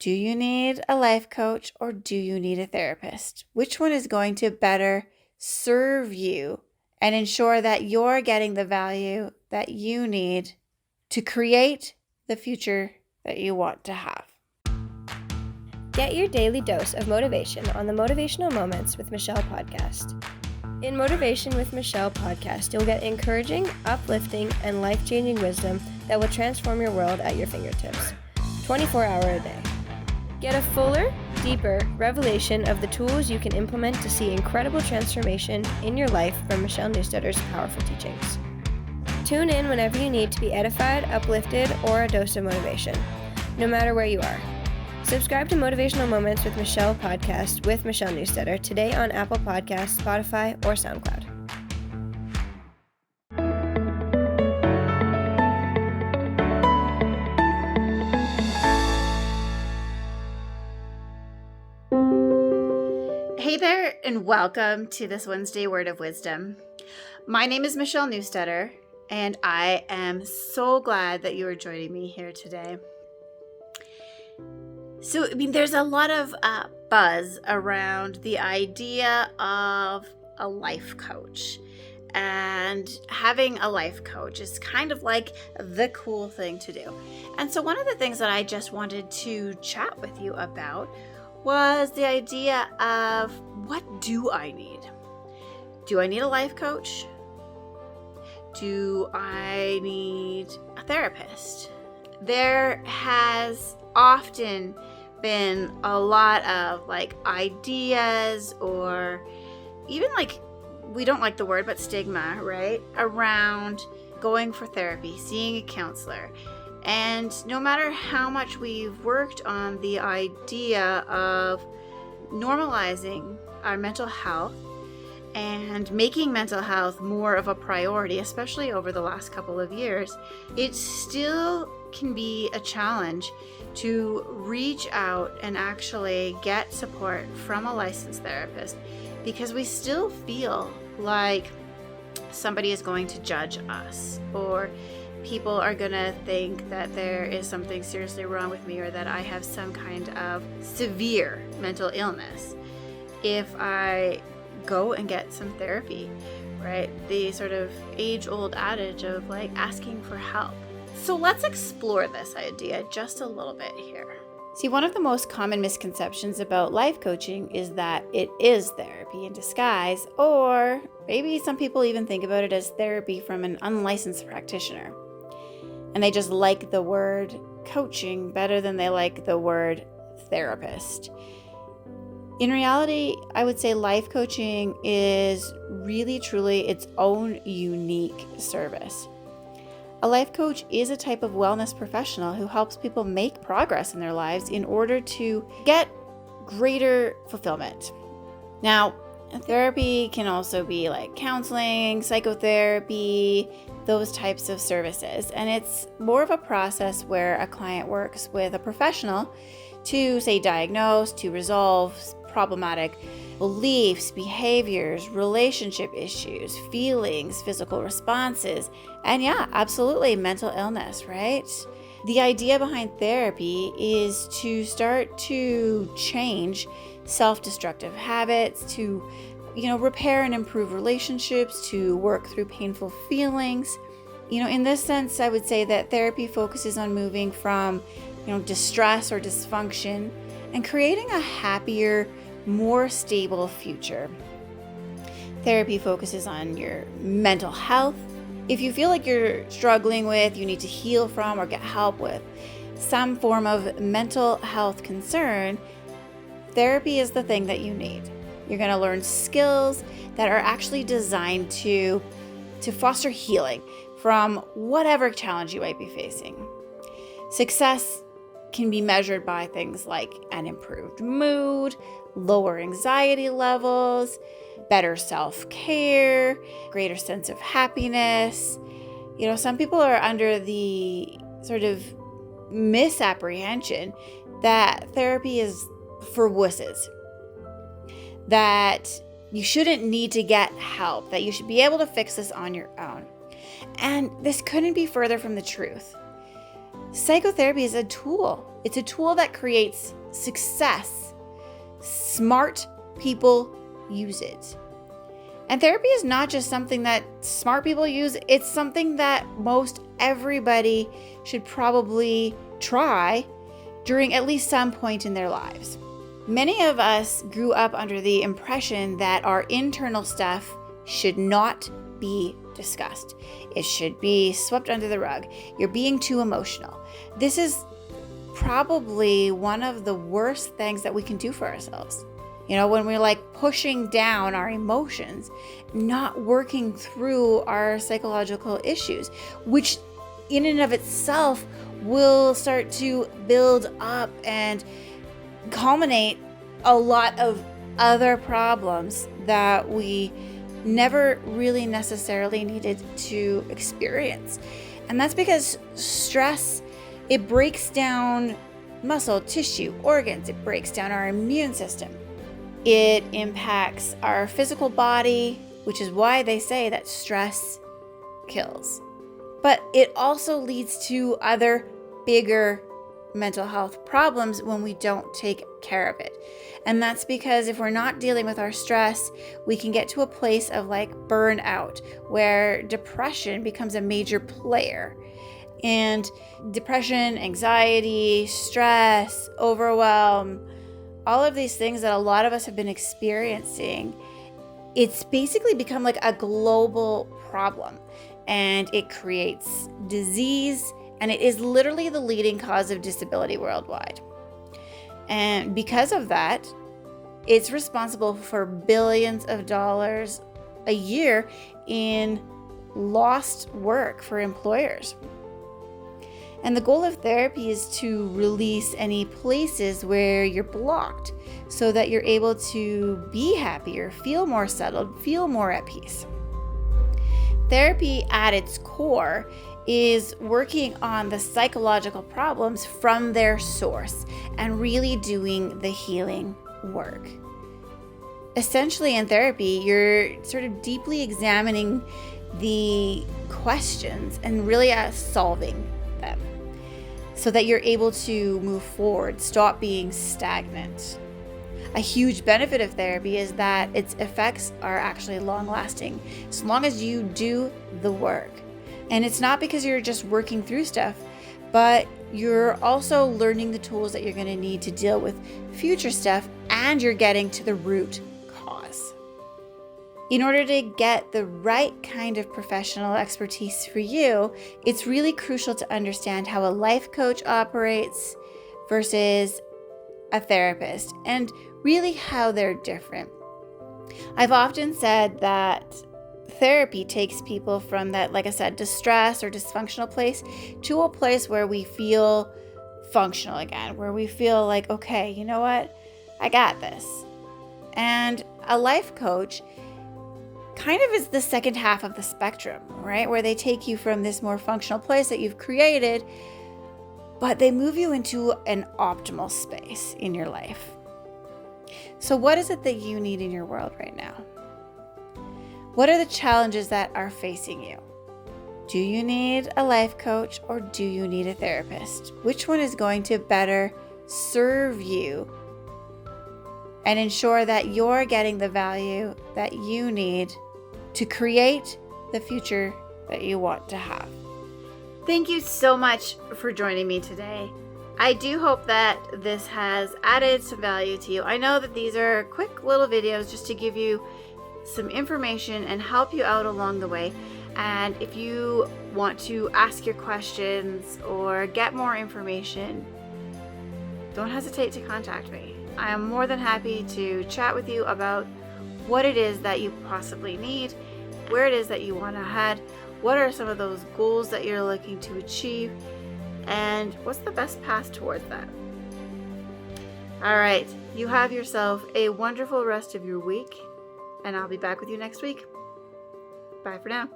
Do you need a life coach or do you need a therapist? Which one is going to better serve you and ensure that you're getting the value that you need to create the future that you want to have? Get your daily dose of motivation on the Motivational Moments with Michelle podcast. In Motivation with Michelle podcast, you'll get encouraging, uplifting, and life-changing wisdom that will transform your world at your fingertips, 24 hours a day. Get a fuller, deeper revelation of the tools you can implement to see incredible transformation in your life from Michelle Newstetter's powerful teachings. Tune in whenever you need to be edified, uplifted, or a dose of motivation, no matter where you are. Subscribe to Motivational Moments with Michelle podcast with Michelle Newstetter today on Apple Podcasts, Spotify, or SoundCloud. Hey there, and welcome to this Wednesday Word of Wisdom. My name is Michelle Newstetter, and I am so glad that you are joining me here today. So, there's a lot of buzz around the idea of a life coach. And having a life coach is kind of like the cool thing to do. And so one of the things that I just wanted to chat with you about was the idea of, what do I need? Do I need a life coach? Do I need a therapist? There has often been a lot of ideas, or even we don't like the word, but stigma, right? Around going for therapy, seeing a counselor. And no matter how much we've worked on the idea of normalizing our mental health and making mental health more of a priority, especially over the last couple of years, it still can be a challenge to reach out and actually get support from a licensed therapist, because we still feel like somebody is going to judge us, or people are going to think that there is something seriously wrong with me, or that I have some kind of severe mental illness if I go and get some therapy, right? The sort of age-old adage of asking for help. So let's explore this idea just a little bit here. See, one of the most common misconceptions about life coaching is that it is therapy in disguise, or maybe some people even think about it as therapy from an unlicensed practitioner. And they just like the word coaching better than they like the word therapist. In reality, I would say life coaching is really, truly its own unique service. A life coach is a type of wellness professional who helps people make progress in their lives in order to get greater fulfillment. Now, therapy can also be like counseling, psychotherapy, those types of services. And it's more of a process where a client works with a professional to, say, diagnose, to resolve problematic beliefs, behaviors, relationship issues, feelings, physical responses, and absolutely mental illness, right? The idea behind therapy is to start to change self-destructive habits, to repair and improve relationships, to work through painful feelings. In this sense, I would say that therapy focuses on moving from distress or dysfunction and creating a happier, more stable future. Therapy focuses on your mental health. If you feel like you're struggling with, you need to heal from, or get help with some form of mental health concern, therapy is the thing that you need. You're going to learn skills that are actually designed to foster healing from whatever challenge you might be facing. Success can be measured by things like an improved mood, lower anxiety levels, better self-care, greater sense of happiness. Some people are under the sort of misapprehension that therapy is for wusses, that you shouldn't need to get help, that you should be able to fix this on your own. And this couldn't be further from the truth. Psychotherapy is a tool. It's a tool that creates success. Smart people use it. And therapy is not just something that smart people use, it's something that most everybody should probably try during at least some point in their lives. Many of us grew up under the impression that our internal stuff should not be discussed. It should be swept under the rug. You're being too emotional. This is probably one of the worst things that we can do for ourselves. When we're like pushing down our emotions, not working through our psychological issues, which in and of itself will start to build up and culminate a lot of other problems that we never really necessarily needed to experience. And that's because stress, it breaks down muscle, tissue, organs. It breaks down our immune system. It impacts our physical body, which is why they say that stress kills. But it also leads to other bigger mental health problems when we don't take care of it. And that's because if we're not dealing with our stress, we can get to a place of like burnout, where depression becomes a major player. And depression, anxiety, stress, overwhelm, all of these things that a lot of us have been experiencing, it's basically become like a global problem, and it creates disease, and it is literally the leading cause of disability worldwide. And because of that, it's responsible for billions of dollars a year in lost work for employers. And the goal of therapy is to release any places where you're blocked so that you're able to be happier, feel more settled, feel more at peace. Therapy at its core is working on the psychological problems from their source and really doing the healing work. Essentially, in therapy, you're sort of deeply examining the questions and really solving them, so that you're able to move forward, stop being stagnant. A huge benefit of therapy is that its effects are actually long-lasting, as long as you do the work. And it's not because you're just working through stuff, but you're also learning the tools that you're going to need to deal with future stuff, and you're getting to the root cause. In order to get the right kind of professional expertise for you, it's really crucial to understand how a life coach operates versus a therapist, and really how they're different. I've often said that therapy takes people from that, like I said, distress or dysfunctional place to a place where we feel functional again, where we feel like, okay, you know what? I got this. And a life coach kind of is the second half of the spectrum, right? Where they take you from this more functional place that you've created, but they move you into an optimal space in your life. So what is it that you need in your world right now? What are the challenges that are facing you? Do you need a life coach or do you need a therapist? Which one is going to better serve you and ensure that you're getting the value that you need to create the future that you want to have? Thank you so much for joining me today. I do hope that this has added some value to you. I know that these are quick little videos just to give you some information and help you out along the way. And if you want to ask your questions or get more information, don't hesitate to contact me. I am more than happy to chat with you about what it is that you possibly need, where it is that you want to head, what are some of those goals that you're looking to achieve, and what's the best path towards that. All right, you have yourself a wonderful rest of your week, and I'll be back with you next week. Bye for now.